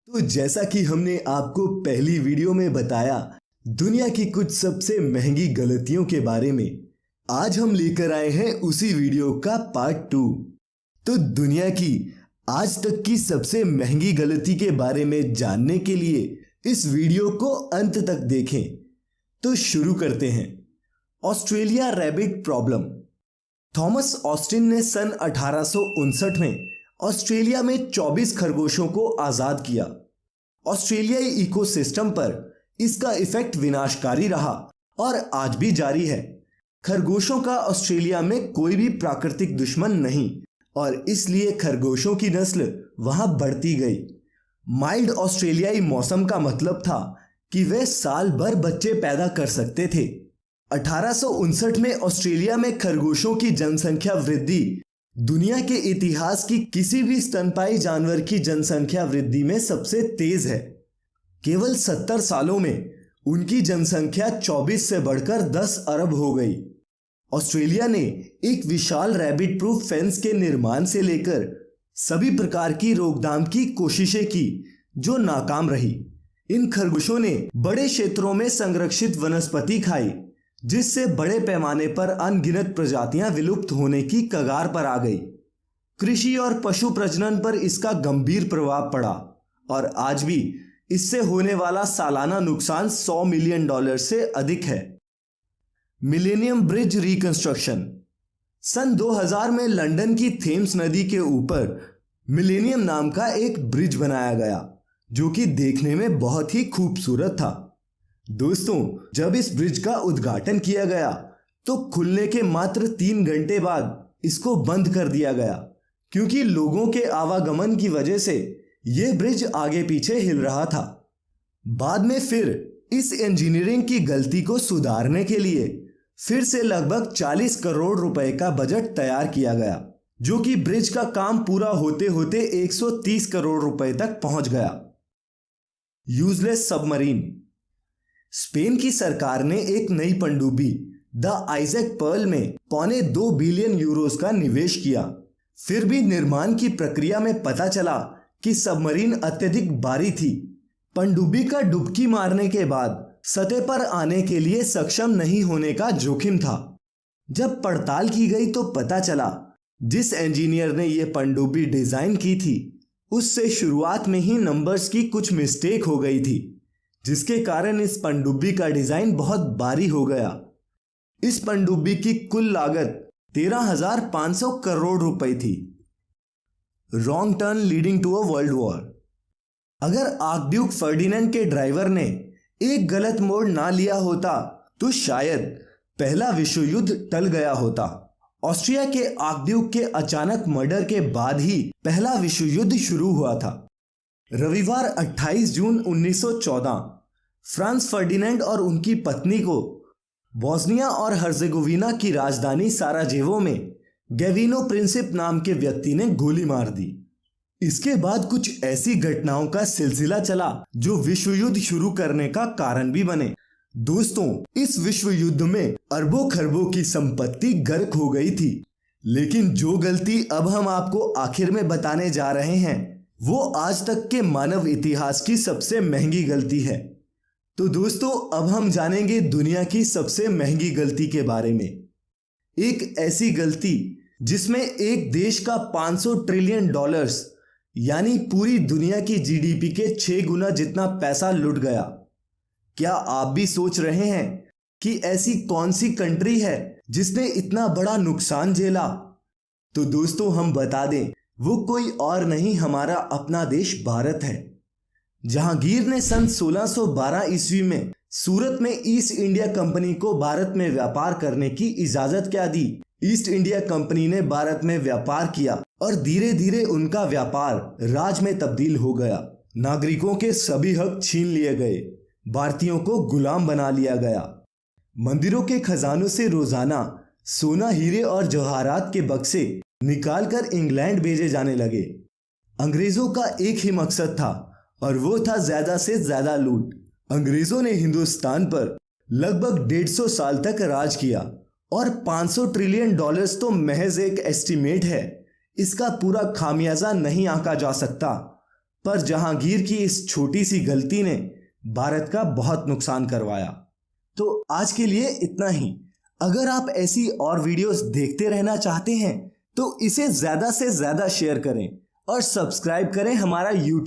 तो जैसा कि हमने आपको पहली वीडियो में बताया दुनिया की कुछ सबसे महंगी गलतियों के बारे में, आज हम लेकर आए हैं उसी वीडियो का पार्ट 2। तो दुनिया की आज तक की सबसे महंगी गलती के बारे में जानने के लिए इस वीडियो को अंत तक देखें। तो शुरू करते हैं। Australia rabbit problem. Thomas Austin ने सन 1859 में ऑस्ट्रेलिया में 24 खरगोशों को आजाद किया। ऑस्ट्रेलियाई इकोसिस्टम पर इसका इफेक्ट विनाशकारी रहा और आज भी जारी है। खरगोशों का ऑस्ट्रेलिया में कोई भी प्राकृतिक दुश्मन नहीं और इसलिए खरगोशों की नस्ल वहां बढ़ती गई। माइल्ड ऑस्ट्रेलियाई मौसम का मतलब था कि वे साल भर बच्चे पैदा कर सकते थे। 1859 में ऑस्ट्रेलिया में खरगोशों की जनसंख्या वृद्धि दुनिया के इतिहास की किसी भी स्तनपायी जानवर की जनसंख्या वृद्धि में सबसे तेज है। केवल 70 सालों में उनकी जनसंख्या 24 से बढ़कर 10 अरब हो गई। ऑस्ट्रेलिया ने एक विशाल रैबिट प्रूफ फेंस के निर्माण से लेकर सभी प्रकार की रोकथाम की कोशिशें की जो नाकाम रही। इन खरगोशों ने बड़े क्षेत्रों में संरक्षित वनस्पति खाई जिससे बड़े पैमाने पर अनगिनत प्रजातियां विलुप्त होने की कगार पर आ गई। कृषि और पशु प्रजनन पर इसका गंभीर प्रभाव पड़ा और आज भी इससे होने वाला सालाना नुकसान $100 मिलियन से अधिक है। Millennium bridge reconstruction. सन 2000 में लंदन की थेम्स नदी के ऊपर मिलेनियम नाम का एक ब्रिज बनाया गया जो कि देखने में बहुत ही खूबसूरत था। दोस्तों, जब इस ब्रिज का उद्घाटन किया गया तो खुलने के मात्र 3 घंटे बाद इसको बंद कर दिया गया क्योंकि लोगों के आवागमन की वजह से यह ब्रिज आगे पीछे हिल रहा था। बाद में फिर इस इंजीनियरिंग की गलती को सुधारने के लिए फिर से लगभग 40 करोड़ रुपए का बजट तैयार किया गया जो कि ब्रिज का काम पूरा होते होते 130 करोड़ रुपए तक पहुंच गया। Useless submarine. स्पेन की सरकार ने एक नई पनडुब्बी द आइजैक पर्ल में $2.25 बिलियन का निवेश किया। फिर भी निर्माण की प्रक्रिया में पता चला कि सबमरीन अत्यधिक भारी थी। पनडुब्बी का डुबकी मारने के बाद सतह पर आने के लिए सक्षम नहीं होने का जोखिम था। जब पड़ताल की गई तो पता चला जिस इंजीनियर ने यह पनडुब्बी डिजाइन की थी उससे शुरुआत में ही नंबर्स की कुछ मिस्टेक हो गई थी जिसके कारण इस पनडुब्बी का डिजाइन बहुत भारी हो गया। इस पनडुब्बी की कुल लागत 13,500 करोड़ रुपए थी। Wrong turn leading to a world war. अगर आर्कड्यूक फर्डिनेंड के ड्राइवर ने एक गलत मोड़ ना लिया होता तो शायद पहला विश्व युद्ध टल गया होता। ऑस्ट्रिया के आर्कड्यूक के अचानक मर्डर के बाद ही पहला विश्व युद्ध शुरू हुआ था। रविवार 28 जून 1914 फ्रांस फर्डिनेंड और उनकी पत्नी को बोस्निया और हर्जेगोविना की राजधानी साराजेवो में गैविनो प्रिंसिप नाम के व्यक्ति ने गोली मार दी। इसके बाद कुछ ऐसी घटनाओं का सिलसिला चला जो विश्व युद्ध शुरू करने का कारण भी बने। दोस्तों, इस विश्व युद्ध में अरबों खरबों की संपत्ति गर्क हो गई थी, लेकिन जो गलती अब हम आपको आखिर में बताने जा रहे हैं वो आज तक के मानव इतिहास की सबसे महंगी गलती है। तो दोस्तों, अब हम जानेंगे दुनिया की सबसे महंगी गलती के बारे में। एक ऐसी गलती जिसमें एक देश का $500 ट्रिलियन यानी पूरी दुनिया की जीडीपी के 6 गुना जितना पैसा लुट गया। क्या आप भी सोच रहे हैं कि ऐसी कौन सी कंट्री है जिसने इतना बड़ा नुकसान झेला? तो दोस्तों, हम बता दें वो कोई और नहीं, हमारा अपना देश भारत है। जहांगीर ने सन 1612 ईस्वी में सूरत में ईस्ट इंडिया कंपनी को भारत में व्यापार करने की इजाजत क्या दी? ईस्ट इंडिया कंपनी ने भारत में व्यापार किया और धीरे धीरे उनका व्यापार राज में तब्दील हो गया। नागरिकों के सभी हक छीन लिए गए, भारतीयों को गुलाम बना लिया गया। मंदिरों के खजानों से रोजाना सोना, हीरे और जवाहरात के बक्से निकालकर इंग्लैंड भेजे जाने लगे। अंग्रेजों का एक ही मकसद था और वो था ज्यादा से ज्यादा लूट। अंग्रेजों ने हिंदुस्तान पर लगभग 150 साल तक राज किया और $500 ट्रिलियन तो महज एक एस्टीमेट है, इसका पूरा खामियाजा नहीं आंका जा सकता। पर जहांगीर की इस छोटी सी गलती ने भारत का बहुत नुकसान करवाया। तो आज के लिए इतना ही। अगर आप ऐसी और वीडियोस देखते रहना चाहते हैं तो इसे ज्यादा से ज्यादा शेयर करें और सब्सक्राइब करें हमारा YouTube